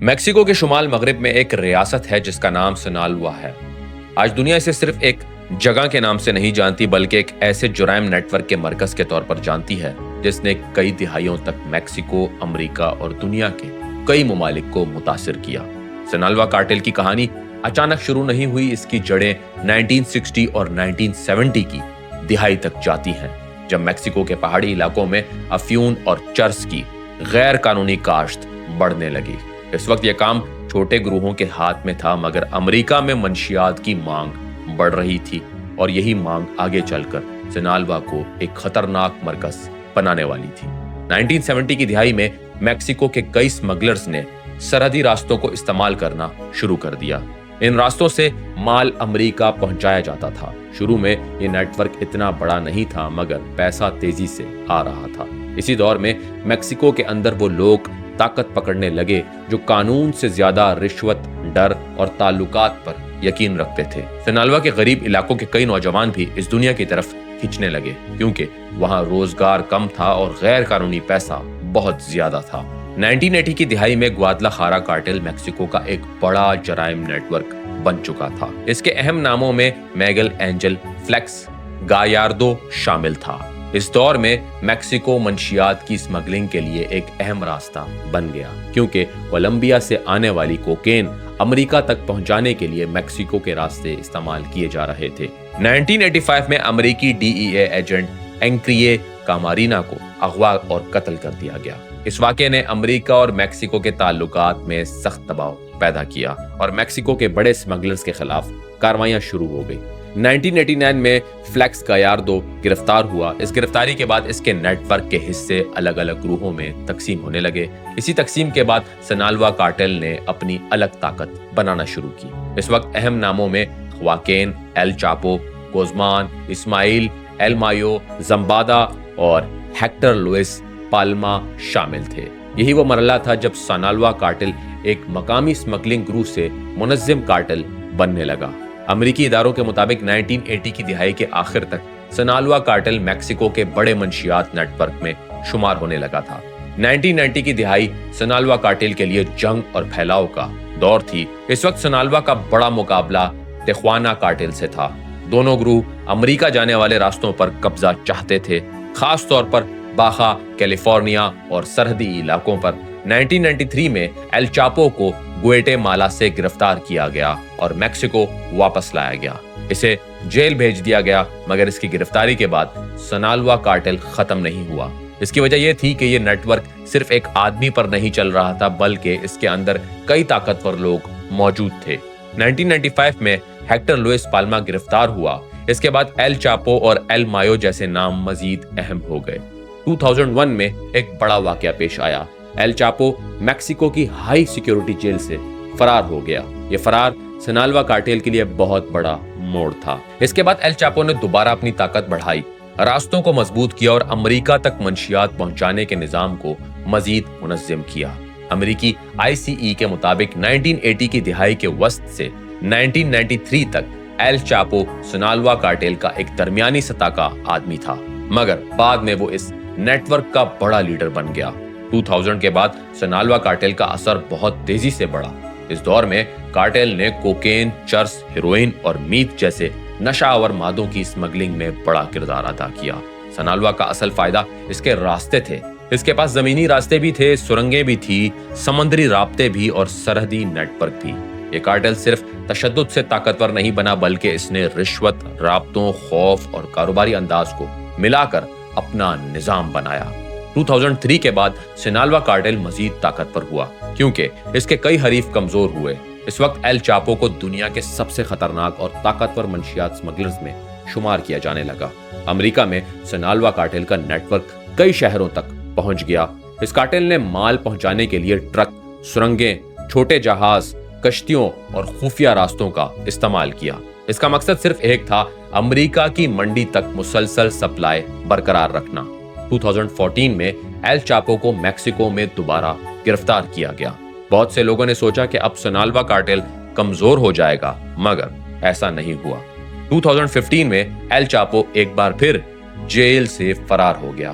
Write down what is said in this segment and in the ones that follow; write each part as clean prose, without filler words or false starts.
Mexico کے شمال مغرب میں ایک ریاست ہے جس کا نام سنالوا ہے۔ آج دنیا اسے صرف ایک جگہ کے نام سے نہیں جانتی بلکہ ایک ایسے جرائم نیٹ ورک کے مرکز کے طور پر جانتی ہے جس نے کئی دہائیوں تک میکسیکو، امریکہ اور دنیا کے کئی ممالک کو متاثر کیا۔ سنالوا کارٹل کی کہانی اچانک شروع نہیں ہوئی، اس کی جڑیں 1960 اور 1970 کی دہائی تک جاتی ہیں، جب میکسیکو کے پہاڑی علاقوں میں افیون اور چرس کی غیر قانونی کاشت بڑھنے لگی۔ اس وقت یہ کام چھوٹے گروہوں کے ہاتھ میں تھا، مگر امریکہ میں منشیات کی مانگ بڑھ رہی تھی اور یہی مانگ آگے چل کر سنالوا کو ایک خطرناک مرکز بنانے والی تھی۔ 1970 کی دہائی میں میکسیکو کے کئی سمگلرز نے سرحدی راستوں کو استعمال کرنا شروع کر دیا۔ ان راستوں سے مال امریکہ پہنچایا جاتا تھا۔ شروع میں یہ نیٹ ورک اتنا بڑا نہیں تھا، مگر پیسہ تیزی سے آ رہا تھا۔ اسی دور میں میکسیکو کے اندر وہ لوگ طاقت پکڑنے لگے جو قانون سے زیادہ رشوت، ڈر اور تعلقات پر یقین رکھتے تھے۔ سنالوا کے غریب علاقوں کے کئی نوجوان بھی اس دنیا کی طرف کھنچنے لگے کیونکہ وہاں روزگار کم تھا اور غیر قانونی پیسہ بہت زیادہ تھا۔ 1980 کی دہائی میں گوادلاخارا کارٹل میکسیکو کا ایک بڑا جرائم نیٹ ورک بن چکا تھا۔ اس کے اہم ناموں میں میگل اینجل فلیکس گایاردو شامل تھا۔ اس دور میں میکسیکو منشیات کی اسمگلنگ کے لیے ایک اہم راستہ بن گیا کیونکہ کولمبیا سے آنے والی کوکین امریکہ تک پہنچانے کے لیے میکسیکو کے راستے استعمال کیے جا رہے تھے۔ 1985 میں امریکی DEA ایجنٹ اینکریے کامارینا کو اغوا اور قتل کر دیا گیا۔ اس واقعے نے امریکہ اور میکسیکو کے تعلقات میں سخت دباؤ پیدا کیا اور میکسیکو کے بڑے اسمگلرز کے خلاف کارروائیاں شروع ہو گئی۔ 1989 میں فلیکس گایاردو گرفتار ہوا۔ اس گرفتاری کے بعد اس کے نیٹ ورک کے حصے الگ الگ گروہوں میں تقسیم ہونے لگے۔ اسی تقسیم کے بعد سنالوا کارٹل نے اپنی الگ طاقت بنانا شروع کی۔ اس وقت اہم ناموں میں خواکین ایل چاپو، گوزمان، اسماعیل ایل مایو زمبادا اور ہیکٹر لوئس پالما شامل تھے۔ یہی وہ مرحلہ تھا جب سنالوا کارٹل ایک مقامی اسمگلنگ گروہ سے منظم کارٹل بننے لگا۔ امریکی اداروں کے مطابق 1980 کی دہائی کے آخر تک سنالوا کارٹل میکسیکو کے بڑے منشیات نیٹ ورک میں شمار ہونے لگا تھا۔ 1990 کی دہائی سنالوا کارٹل کے لیے جنگ اور پھیلاؤ کا دور تھی۔ اس وقت سنالوا کا بڑا مقابلہ تخوانا کارٹل سے تھا۔ دونوں گروہ امریکہ جانے والے راستوں پر قبضہ چاہتے تھے، خاص طور پر باخا، کیلیفورنیا اور سرحدی علاقوں پر۔ 1993 میں ایل چاپو کو گویٹے مالا سے گرفتار کیا گیا اور میکسیکو واپس لایا گیا۔ اسے جیل بھیج دیا گیا، مگر اس کی گرفتاری کے بعد سنالوا کارٹل ختم نہیں ہوا۔ اس کی وجہ یہ تھی کہ یہ نیٹ ورک صرف ایک آدمی پر نہیں چل رہا تھا بلکہ اس کے اندر کئی طاقتور لوگ موجود تھے۔ 1995 میں ہیکٹر لوئس پالما گرفتار ہوا۔ اس کے بعد ایل چاپو اور ایل مایو جیسے نام مزید اہم ہو گئے۔ 2001 میں ایک بڑا واقعہ پیش آیا۔ ایل چاپو میکسیکو کی ہائی سیکیورٹی جیل سے فرار ہو گیا۔ یہ فرار سنالوا کارٹل کے لیے بہت بڑا موڑ تھا۔ اس کے بعد ایل چاپو نے دوبارہ اپنی طاقت بڑھائی، راستوں کو مضبوط کیا اور امریکہ تک منشیات پہنچانے کے نظام کو مزید منظم کیا۔ امریکی ICE کے مطابق 1980 کی دہائی کے وسط سے 1993 تک ایل چاپو سنالوا کارٹل کا ایک درمیانی سطح کا آدمی تھا، مگر بعد میں وہ اس نیٹ ورک کا بڑا لیڈر بن گیا۔ 2000 کے بعد سنالوا کارٹل کا اثر بہت تیزی سے بڑھا۔ اس دور میں کارٹل نے کوکین، چرس، ہیروئن اور میتھ جیسے نشہ آور مادوں کی اسمگلنگ میں بڑا کردار ادا کیا۔ سنالوا کا اصل فائدہ اس کے راستے تھے۔ اس کے پاس زمینی راستے بھی تھے، سرنگیں بھی تھی، سمندری رابطے بھی اور سرحدی نیٹ ورک بھی۔ یہ کارٹل صرف تشدد سے طاقتور نہیں بنا بلکہ اس نے رشوت، رابطوں، خوف اور کاروباری انداز کو ملا کر اپنا نظام بنایا۔ 2003 کے بعد سنالوا کارٹل مزید طاقتور ہوا کیونکہ اس کے کئی حریف کمزور ہوئے۔ اس وقت ایل چاپو کو دنیا کے سب سے خطرناک اور طاقتور منشیات اسمگلرز میں شمار کیا جانے لگا۔ امریکہ میں سنالوا کارٹل کا نیٹ ورک کئی شہروں تک پہنچ گیا۔ اس کارٹل نے مال پہنچانے کے لیے ٹرک، سرنگیں، چھوٹے جہاز، کشتیوں اور خفیہ راستوں کا استعمال کیا۔ اس کا مقصد صرف ایک تھا، امریکہ کی منڈی تک مسلسل سپلائی برقرار رکھنا۔ 2014 میں ایل چاپو کو میکسیکو میں دوبارہ گرفتار کیا گیا۔ بہت سے لوگوں نے سوچا کہ اب سنالوا کارٹل کمزور ہو جائے گا، مگر ایسا نہیں ہوا۔ 2015 میں ایل چاپو ایک بار پھر جیل سے فرار ہو گیا۔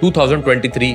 2023